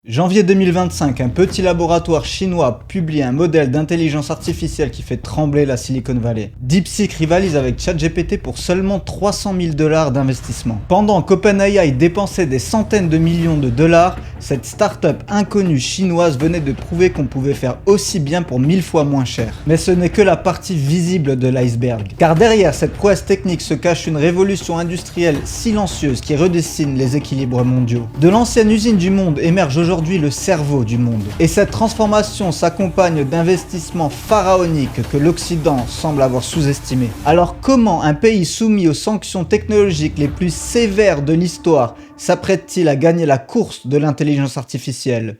Janvier 2025, un petit laboratoire chinois publie un modèle d'intelligence artificielle qui fait trembler la Silicon Valley. DeepSeek rivalise avec ChatGPT pour seulement 300 000 $ d'investissement. Pendant qu'OpenAI dépensait des centaines de millions de dollars, cette start-up inconnue chinoise venait de prouver qu'on pouvait faire aussi bien pour 1000 fois moins cher. Mais ce n'est que la partie visible de l'iceberg. Car derrière cette prouesse technique se cache une révolution industrielle silencieuse qui redessine les équilibres mondiaux. De l'ancienne usine du monde émerge aujourd'hui le cerveau du monde. Et cette transformation s'accompagne d'investissements pharaoniques que l'Occident semble avoir sous-estimés. Alors comment un pays soumis aux sanctions technologiques les plus sévères de l'histoire s'apprête-t-il à gagner la course de l'intelligence artificielle ?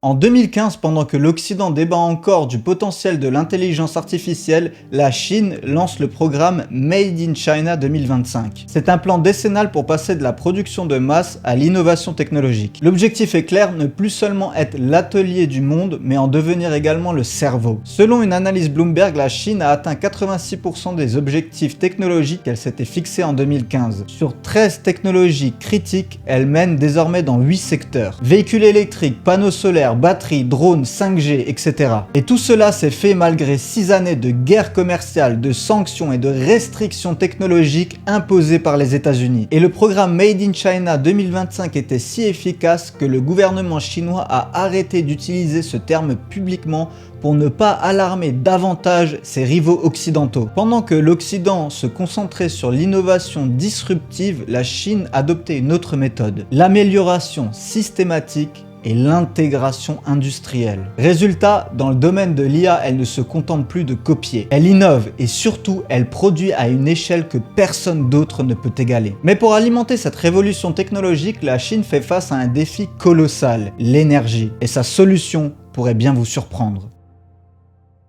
En 2015, pendant que l'Occident débat encore du potentiel de l'intelligence artificielle, la Chine lance le programme Made in China 2025. C'est un plan décennal pour passer de la production de masse à l'innovation technologique. L'objectif est clair, ne plus seulement être l'atelier du monde, mais en devenir également le cerveau. Selon une analyse Bloomberg, la Chine a atteint 86% des objectifs technologiques qu'elle s'était fixés en 2015. Sur 13 technologies critiques, elle mène désormais dans 8 secteurs. Véhicules électriques, panneaux solaires, batteries, drones, 5G, etc. Et tout cela s'est fait malgré 6 années de guerre commerciale, de sanctions et de restrictions technologiques imposées par les États-Unis. Et le programme Made in China 2025 était si efficace que le gouvernement chinois a arrêté d'utiliser ce terme publiquement pour ne pas alarmer davantage ses rivaux occidentaux. Pendant que l'Occident se concentrait sur l'innovation disruptive, la Chine adoptait une autre méthode, l'amélioration systématique et l'intégration industrielle. Résultat, dans le domaine de l'IA, elle ne se contente plus de copier. Elle innove et surtout, elle produit à une échelle que personne d'autre ne peut égaler. Mais pour alimenter cette révolution technologique, la Chine fait face à un défi colossal, l'énergie. Et sa solution pourrait bien vous surprendre.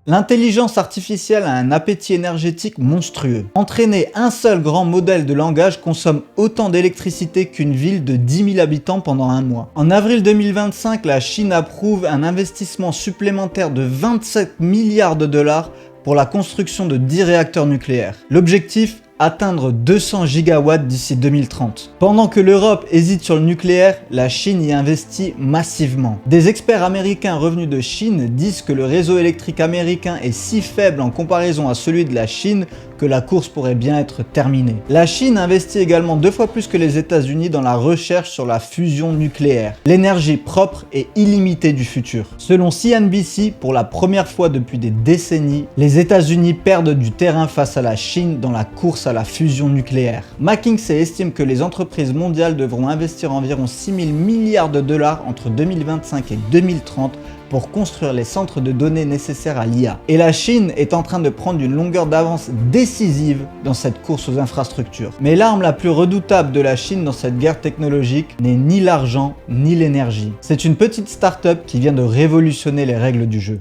L'intelligence artificielle a un appétit énergétique monstrueux. Entraîner un seul grand modèle de langage consomme autant d'électricité qu'une ville de 10 000 habitants pendant un mois. En avril 2025, la Chine approuve un investissement supplémentaire de 27 milliards de dollars pour la construction de 10 réacteurs nucléaires. L'objectif ? Atteindre 200 gigawatts d'ici 2030. Pendant que l'Europe hésite sur le nucléaire, la Chine y investit massivement. Des experts américains revenus de Chine disent que le réseau électrique américain est si faible en comparaison à celui de la Chine que la course pourrait bien être terminée. La Chine investit également 2 fois plus que les États-Unis dans la recherche sur la fusion nucléaire, l'énergie propre et illimitée du futur. Selon CNBC, pour la première fois depuis des décennies, les États-Unis perdent du terrain face à la Chine dans la course à la fusion nucléaire. McKinsey estime que les entreprises mondiales devront investir environ 6 000 milliards de dollars entre 2025 et 2030 pour construire les centres de données nécessaires à l'IA. Et la Chine est en train de prendre une longueur d'avance décisive dans cette course aux infrastructures. Mais l'arme la plus redoutable de la Chine dans cette guerre technologique n'est ni l'argent ni l'énergie. C'est une petite start-up qui vient de révolutionner les règles du jeu.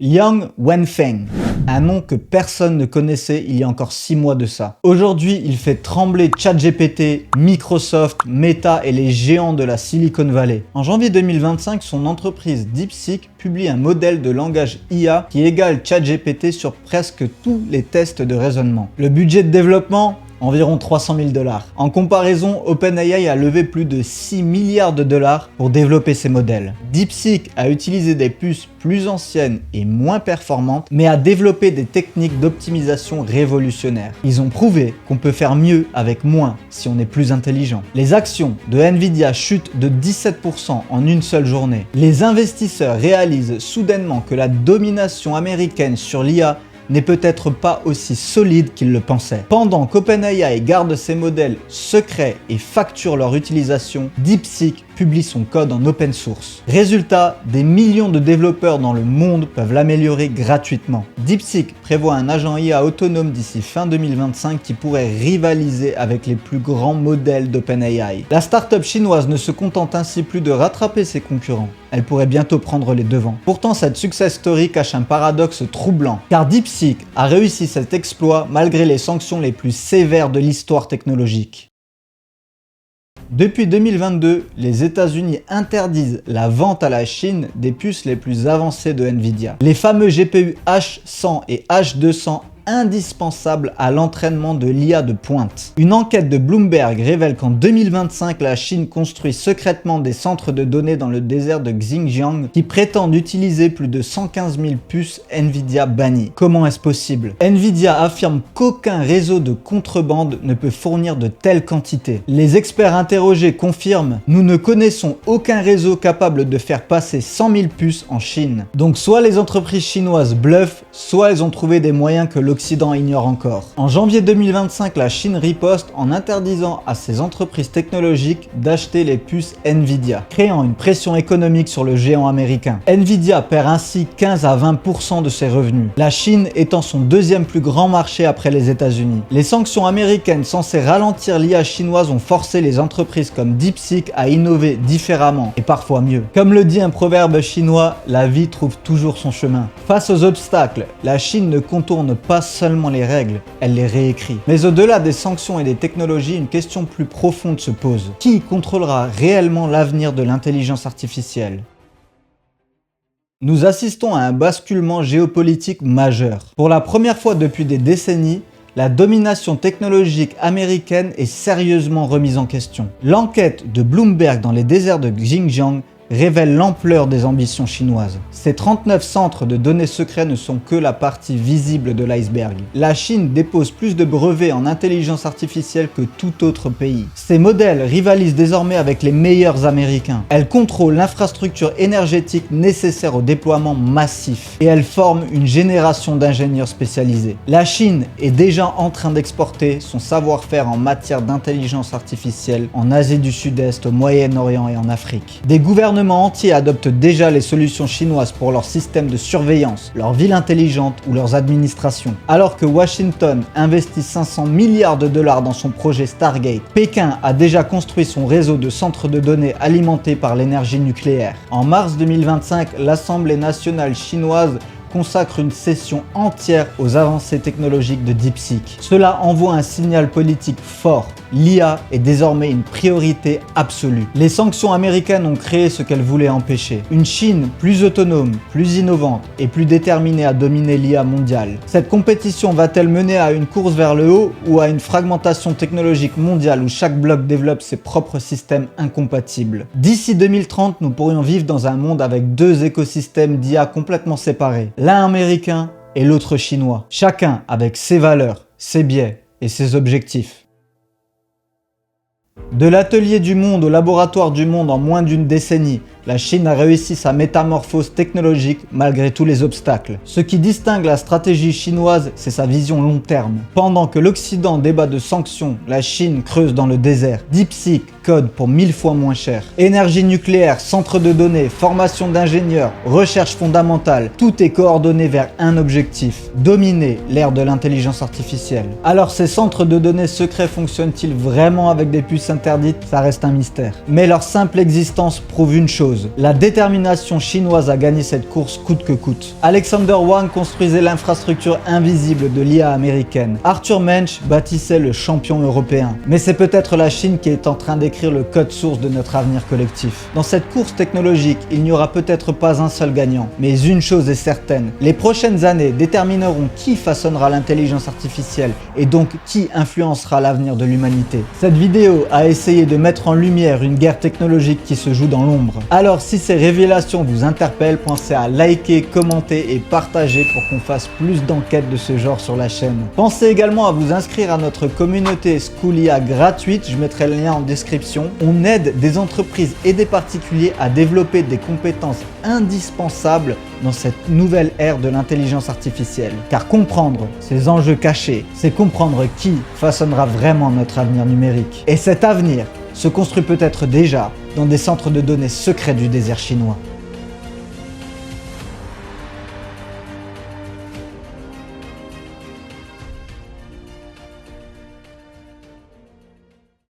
Yang Wenfeng, un nom que personne ne connaissait il y a encore 6 mois de ça. Aujourd'hui, il fait trembler ChatGPT, Microsoft, Meta et les géants de la Silicon Valley. En janvier 2025, son entreprise DeepSeek publie un modèle de langage IA qui égale ChatGPT sur presque tous les tests de raisonnement. Le budget de développement ? Environ 300 000 $. En comparaison, OpenAI a levé plus de 6 milliards de dollars pour développer ces modèles. DeepSeek a utilisé des puces plus anciennes et moins performantes, mais a développé des techniques d'optimisation révolutionnaires. Ils ont prouvé qu'on peut faire mieux avec moins si on est plus intelligent. Les actions de Nvidia chutent de 17% en une seule journée. Les investisseurs réalisent soudainement que la domination américaine sur l'IA n'est peut-être pas aussi solide qu'ils le pensaient. Pendant qu'OpenAI garde ses modèles secrets et facture leur utilisation, DeepSeek publie son code en open source. Résultat, des millions de développeurs dans le monde peuvent l'améliorer gratuitement. DeepSeek prévoit un agent IA autonome d'ici fin 2025 qui pourrait rivaliser avec les plus grands modèles d'OpenAI. La startup chinoise ne se contente ainsi plus de rattraper ses concurrents. Elle pourrait bientôt prendre les devants. Pourtant, cette success story cache un paradoxe troublant, car DeepSeek a réussi cet exploit malgré les sanctions les plus sévères de l'histoire technologique. Depuis 2022, les États-Unis interdisent la vente à la Chine des puces les plus avancées de Nvidia. Les fameux GPU H100 et H200 indispensable à l'entraînement de l'IA de pointe. Une enquête de Bloomberg révèle qu'en 2025, la Chine construit secrètement des centres de données dans le désert de Xinjiang qui prétendent utiliser plus de 115 000 puces Nvidia bannies. Comment est-ce possible? Nvidia affirme qu'aucun réseau de contrebande ne peut fournir de telles quantités. Les experts interrogés confirment: nous ne connaissons aucun réseau capable de faire passer 100 000 puces en Chine. Donc soit les entreprises chinoises bluffent, soit elles ont trouvé des moyens que l'Occident ignore encore. En janvier 2025, la Chine riposte en interdisant à ses entreprises technologiques d'acheter les puces Nvidia, créant une pression économique sur le géant américain. Nvidia perd ainsi 15 à 20% de ses revenus, la Chine étant son deuxième plus grand marché après les États-Unis. Les sanctions américaines censées ralentir l'IA chinoise ont forcé les entreprises comme DeepSeek à innover différemment et parfois mieux. Comme le dit un proverbe chinois, la vie trouve toujours son chemin. Face aux obstacles, la Chine ne contourne pas seulement les règles, elle les réécrit. Mais au-delà des sanctions et des technologies, une question plus profonde se pose. Qui contrôlera réellement l'avenir de l'intelligence artificielle? Nous assistons à un basculement géopolitique majeur. Pour la première fois depuis des décennies, la domination technologique américaine est sérieusement remise en question. L'enquête de Bloomberg dans les déserts de Xinjiang révèle l'ampleur des ambitions chinoises. Ces 39 centres de données secrets ne sont que la partie visible de l'iceberg. La Chine dépose plus de brevets en intelligence artificielle que tout autre pays. Ses modèles rivalisent désormais avec les meilleurs américains. Elle contrôle l'infrastructure énergétique nécessaire au déploiement massif et elle forme une génération d'ingénieurs spécialisés. La Chine est déjà en train d'exporter son savoir-faire en matière d'intelligence artificielle en Asie du Sud-Est, au Moyen-Orient et en Afrique. Des gouvernements entiers adoptent déjà les solutions chinoises pour leur système de surveillance, leurs villes intelligentes ou leurs administrations. Alors que Washington investit 500 milliards de dollars dans son projet Stargate, Pékin a déjà construit son réseau de centres de données alimentés par l'énergie nucléaire. En mars 2025, l'Assemblée nationale chinoise consacre une session entière aux avancées technologiques de DeepSeek. Cela envoie un signal politique fort. L'IA est désormais une priorité absolue. Les sanctions américaines ont créé ce qu'elles voulaient empêcher. Une Chine plus autonome, plus innovante et plus déterminée à dominer l'IA mondiale. Cette compétition va-t-elle mener à une course vers le haut ou à une fragmentation technologique mondiale où chaque bloc développe ses propres systèmes incompatibles? D'ici 2030, nous pourrions vivre dans un monde avec deux écosystèmes d'IA complètement séparés. L'un américain et l'autre chinois, chacun avec ses valeurs, ses biais et ses objectifs. De l'atelier du monde au laboratoire du monde en moins d'une décennie, la Chine a réussi sa métamorphose technologique malgré tous les obstacles. Ce qui distingue la stratégie chinoise, c'est sa vision long terme. Pendant que l'Occident débat de sanctions, la Chine creuse dans le désert. DeepSeek code pour 1000 fois moins cher. Énergie nucléaire, centre de données, formation d'ingénieurs, recherche fondamentale, tout est coordonné vers un objectif: dominer l'ère de l'intelligence artificielle. Alors ces centres de données secrets fonctionnent-ils vraiment avec des puces interdites? Ça reste un mystère. Mais leur simple existence prouve une chose: la détermination chinoise à gagner cette course coûte que coûte. Alexander Wang construisait l'infrastructure invisible de l'IA américaine. Arthur Mensch bâtissait le champion européen. Mais c'est peut-être la Chine qui est en train d'écrire le code source de notre avenir collectif. Dans cette course technologique, il n'y aura peut-être pas un seul gagnant. Mais une chose est certaine, les prochaines années détermineront qui façonnera l'intelligence artificielle et donc qui influencera l'avenir de l'humanité. Cette vidéo a essayé de mettre en lumière une guerre technologique qui se joue dans l'ombre. Alors si ces révélations vous interpellent, pensez à liker, commenter et partager pour qu'on fasse plus d'enquêtes de ce genre sur la chaîne. Pensez également à vous inscrire à notre communauté Schoolia gratuite, je mettrai le lien en description. On aide des entreprises et des particuliers à développer des compétences indispensables dans cette nouvelle ère de l'intelligence artificielle. Car comprendre ces enjeux cachés, c'est comprendre qui façonnera vraiment notre avenir numérique. Et cet avenir se construit peut-être déjà dans des centres de données secrets du désert chinois.